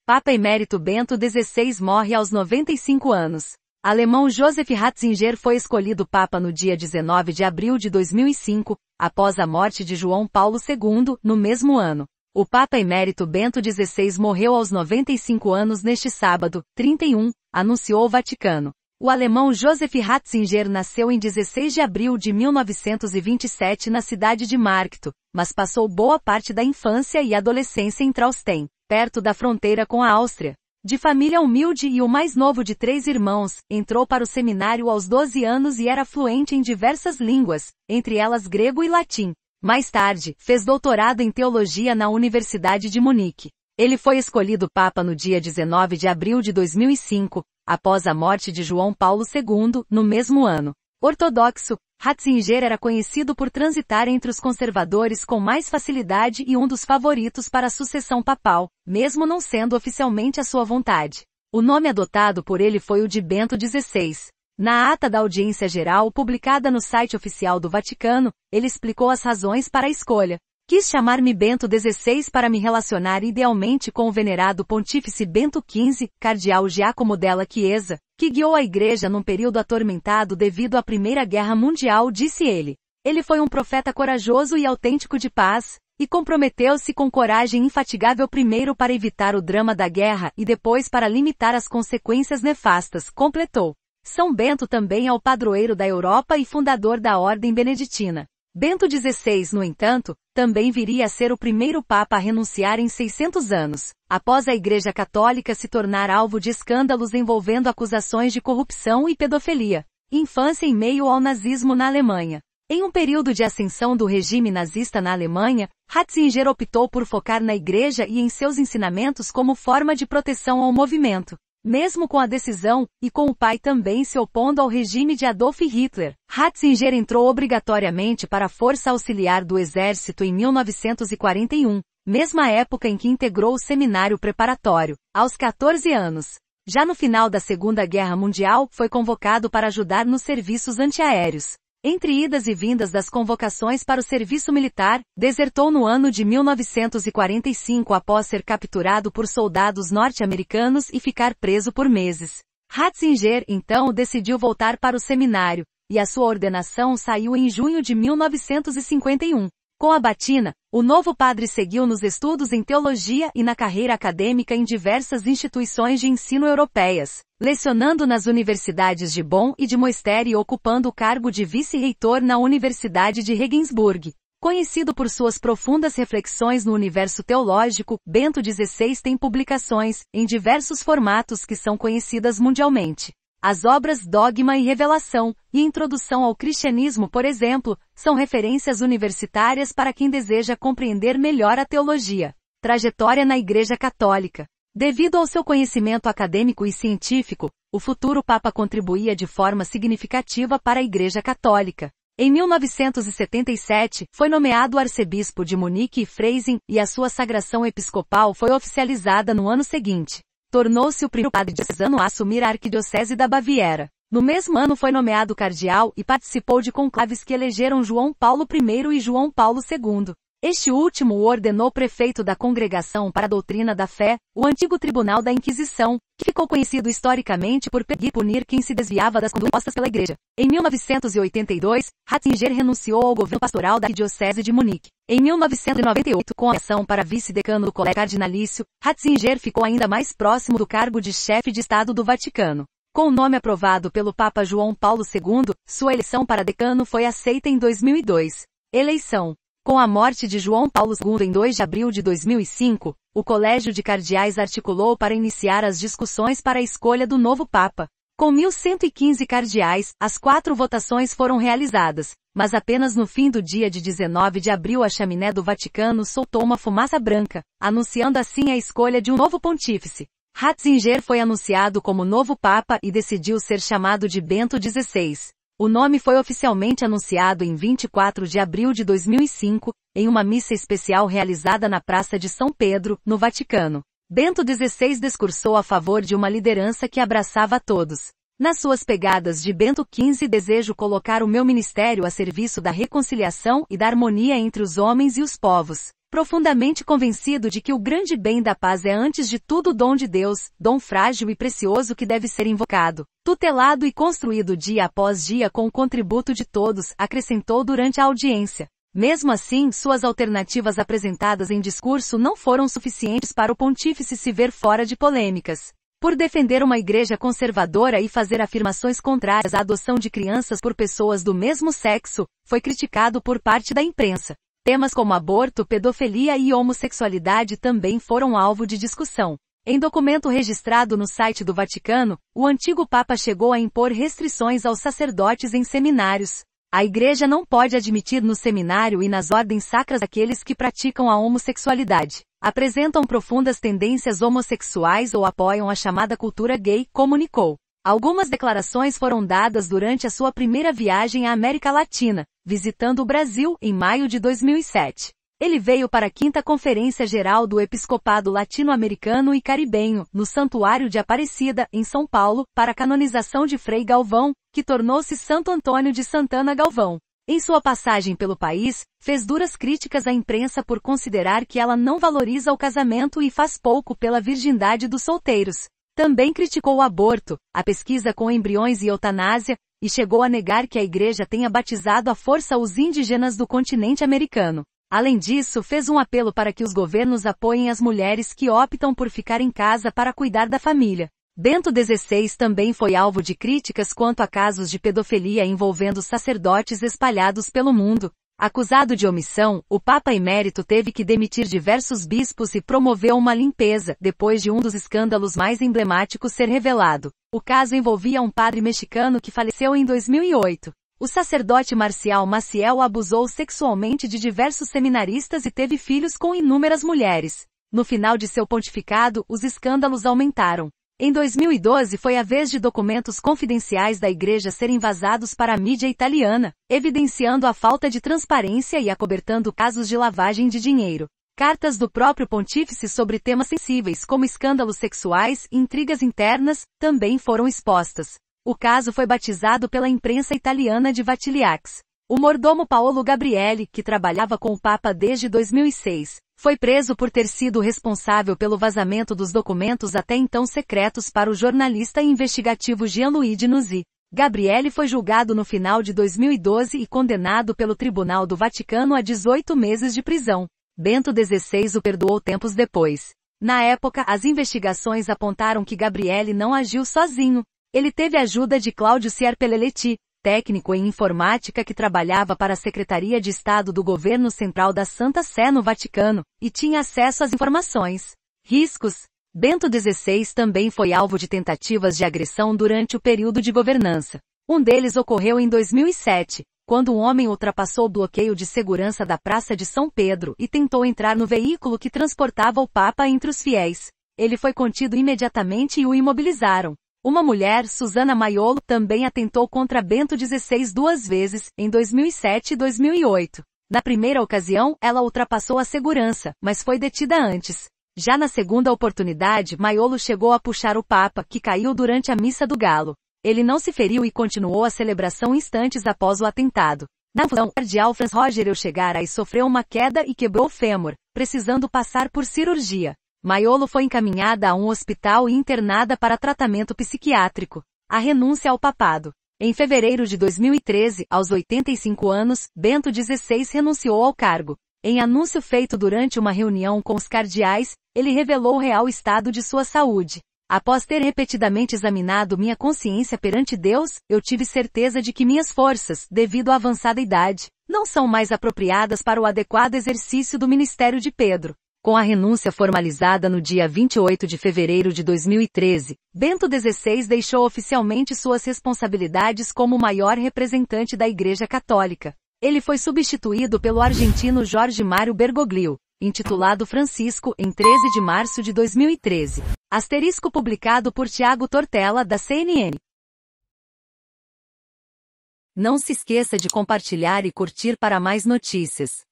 Papa Emérito Bento XVI morre aos 95 anos. Alemão Joseph Ratzinger foi escolhido Papa no dia 19 de abril de 2005, após a morte de João Paulo II, no mesmo ano. O Papa Emérito Bento XVI morreu aos 95 anos neste sábado, 31, anunciou o Vaticano. O alemão Joseph Ratzinger nasceu em 16 de abril de 1927 na cidade de Markto, mas passou boa parte da infância e adolescência em Traunstein, perto da fronteira com a Áustria. De família humilde e o mais novo de 3 irmãos, entrou para o seminário aos 12 anos e era fluente em diversas línguas, entre elas grego e latim. Mais tarde, fez doutorado em teologia na Universidade de Munique. Ele foi escolhido Papa no dia 19 de abril de 2005, após a morte de João Paulo II, no mesmo ano. Ortodoxo, Ratzinger era conhecido por transitar entre os conservadores com mais facilidade e um dos favoritos para a sucessão papal, mesmo não sendo oficialmente a sua vontade. O nome adotado por ele foi o de Bento XVI. Na ata da audiência geral publicada no site oficial do Vaticano, ele explicou as razões para a escolha. Quis chamar-me Bento XVI para me relacionar idealmente com o venerado pontífice Bento XV, cardeal Giacomo della Chiesa, que guiou a Igreja num período atormentado devido à Primeira Guerra Mundial, disse ele. Ele foi um profeta corajoso e autêntico de paz, e comprometeu-se com coragem infatigável primeiro para evitar o drama da guerra e depois para limitar as consequências nefastas, completou. São Bento também é o padroeiro da Europa e fundador da Ordem Beneditina. Bento XVI, no entanto, também viria a ser o primeiro Papa a renunciar em 600 anos, após a Igreja Católica se tornar alvo de escândalos envolvendo acusações de corrupção e pedofilia. Infância em meio ao nazismo na Alemanha. Em um período de ascensão do regime nazista na Alemanha, Ratzinger optou por focar na Igreja e em seus ensinamentos como forma de proteção ao movimento. Mesmo com a decisão, e com o pai também se opondo ao regime de Adolf Hitler, Ratzinger entrou obrigatoriamente para a Força Auxiliar do Exército em 1941, mesma época em que integrou o seminário preparatório, aos 14 anos. Já no final da Segunda Guerra Mundial, foi convocado para ajudar nos serviços antiaéreos. Entre idas e vindas das convocações para o serviço militar, desertou no ano de 1945 após ser capturado por soldados norte-americanos e ficar preso por meses. Ratzinger, então, decidiu voltar para o seminário, e a sua ordenação saiu em junho de 1951. Com a batina, o novo padre seguiu nos estudos em teologia e na carreira acadêmica em diversas instituições de ensino europeias, lecionando nas universidades de Bonn e de Münster e ocupando o cargo de vice-reitor na Universidade de Regensburg. Conhecido por suas profundas reflexões no universo teológico, Bento XVI tem publicações, em diversos formatos que são conhecidas mundialmente. As obras Dogma e Revelação, e Introdução ao Cristianismo, por exemplo, são referências universitárias para quem deseja compreender melhor a teologia. Trajetória na Igreja Católica. Devido ao seu conhecimento acadêmico e científico, o futuro Papa contribuía de forma significativa para a Igreja Católica. Em 1977, foi nomeado arcebispo de Munique e Freising, e a sua sagração episcopal foi oficializada no ano seguinte. Tornou-se o primeiro padre diocesano a assumir a arquidiocese da Baviera. No mesmo ano foi nomeado cardeal e participou de conclaves que elegeram João Paulo I e João Paulo II. Este último o ordenou prefeito da Congregação para a Doutrina da Fé, o antigo Tribunal da Inquisição, que ficou conhecido historicamente por perseguir e punir quem se desviava das condutas postas pela Igreja. Em 1982, Ratzinger renunciou ao governo pastoral da Arquidiocese de Munique. Em 1998, com a eleição para vice-decano do Colégio Cardinalício, Ratzinger ficou ainda mais próximo do cargo de chefe de Estado do Vaticano. Com o nome aprovado pelo Papa João Paulo II, sua eleição para decano foi aceita em 2002. Eleição. Com a morte de João Paulo II em 2 de abril de 2005, o Colégio de Cardeais articulou para iniciar as discussões para a escolha do novo Papa. Com 1.115 cardeais, as 4 votações foram realizadas, mas apenas no fim do dia de 19 de abril a chaminé do Vaticano soltou uma fumaça branca, anunciando assim a escolha de um novo pontífice. Ratzinger foi anunciado como novo Papa e decidiu ser chamado de Bento XVI. O nome foi oficialmente anunciado em 24 de abril de 2005, em uma missa especial realizada na Praça de São Pedro, no Vaticano. Bento XVI discursou a favor de uma liderança que abraçava a todos. Nas suas pegadas de Bento XV desejo colocar o meu ministério a serviço da reconciliação e da harmonia entre os homens e os povos. Profundamente convencido de que o grande bem da paz é antes de tudo dom de Deus, dom frágil e precioso que deve ser invocado, tutelado e construído dia após dia com o contributo de todos, acrescentou durante a audiência. Mesmo assim, suas alternativas apresentadas em discurso não foram suficientes para o pontífice se ver fora de polêmicas. Por defender uma igreja conservadora e fazer afirmações contrárias à adoção de crianças por pessoas do mesmo sexo, foi criticado por parte da imprensa. Temas como aborto, pedofilia e homossexualidade também foram alvo de discussão. Em documento registrado no site do Vaticano, o antigo Papa chegou a impor restrições aos sacerdotes em seminários. A Igreja não pode admitir no seminário e nas ordens sacras aqueles que praticam a homossexualidade, apresentam profundas tendências homossexuais ou apoiam a chamada cultura gay, comunicou. Algumas declarações foram dadas durante a sua primeira viagem à América Latina, visitando o Brasil, em maio de 2007. Ele veio para a 5ª Conferência Geral do Episcopado Latino-Americano e Caribenho, no Santuário de Aparecida, em São Paulo, para a canonização de Frei Galvão, que tornou-se Santo Antônio de Santana Galvão. Em sua passagem pelo país, fez duras críticas à imprensa por considerar que ela não valoriza o casamento e faz pouco pela virgindade dos solteiros. Também criticou o aborto, a pesquisa com embriões e eutanásia, e chegou a negar que a Igreja tenha batizado à força os indígenas do continente americano. Além disso, fez um apelo para que os governos apoiem as mulheres que optam por ficar em casa para cuidar da família. Bento XVI também foi alvo de críticas quanto a casos de pedofilia envolvendo sacerdotes espalhados pelo mundo. Acusado de omissão, o Papa Emérito teve que demitir diversos bispos e promoveu uma limpeza, depois de um dos escândalos mais emblemáticos ser revelado. O caso envolvia um padre mexicano que faleceu em 2008. O sacerdote Marcial Maciel abusou sexualmente de diversos seminaristas e teve filhos com inúmeras mulheres. No final de seu pontificado, os escândalos aumentaram. Em 2012 foi a vez de documentos confidenciais da Igreja serem vazados para a mídia italiana, evidenciando a falta de transparência e acobertando casos de lavagem de dinheiro. Cartas do próprio pontífice sobre temas sensíveis como escândalos sexuais e intrigas internas, também foram expostas. O caso foi batizado pela imprensa italiana de Vatiliax. O mordomo Paolo Gabrielli, que trabalhava com o Papa desde 2006, foi preso por ter sido responsável pelo vazamento dos documentos até então secretos para o jornalista e investigativo Gianluigi Nuzzi. Gabrielli foi julgado no final de 2012 e condenado pelo Tribunal do Vaticano a 18 meses de prisão. Bento XVI o perdoou tempos depois. Na época, as investigações apontaram que Gabrielli não agiu sozinho. Ele teve ajuda de Claudio Ciarpelleletti, técnico em informática que trabalhava para a Secretaria de Estado do Governo Central da Santa Sé no Vaticano, e tinha acesso às informações. Riscos. Bento XVI também foi alvo de tentativas de agressão durante o período de governança. Um deles ocorreu em 2007, quando um homem ultrapassou o bloqueio de segurança da Praça de São Pedro e tentou entrar no veículo que transportava o Papa entre os fiéis. Ele foi contido imediatamente e o imobilizaram. Uma mulher, Susana Maiolo, também atentou contra Bento XVI 2 vezes, em 2007 e 2008. Na primeira ocasião, ela ultrapassou a segurança, mas foi detida antes. Já na segunda oportunidade, Maiolo chegou a puxar o Papa, que caiu durante a Missa do Galo. Ele não se feriu e continuou a celebração instantes após o atentado. Na fusão, o cardeal Franz Roger Chegaray sofreu uma queda e quebrou o fêmur, precisando passar por cirurgia. Maiolo foi encaminhada a um hospital e internada para tratamento psiquiátrico. A renúncia ao papado. Em fevereiro de 2013, aos 85 anos, Bento XVI renunciou ao cargo. Em anúncio feito durante uma reunião com os cardeais, ele revelou o real estado de sua saúde. Após ter repetidamente examinado minha consciência perante Deus, eu tive certeza de que minhas forças, devido à avançada idade, não são mais apropriadas para o adequado exercício do ministério de Pedro. Com a renúncia formalizada no dia 28 de fevereiro de 2013, Bento XVI deixou oficialmente suas responsabilidades como o maior representante da Igreja Católica. Ele foi substituído pelo argentino Jorge Mário Bergoglio, intitulado Francisco, em 13 de março de 2013. Asterisco publicado por Tiago Tortella, da CNN. Não se esqueça de compartilhar e curtir para mais notícias.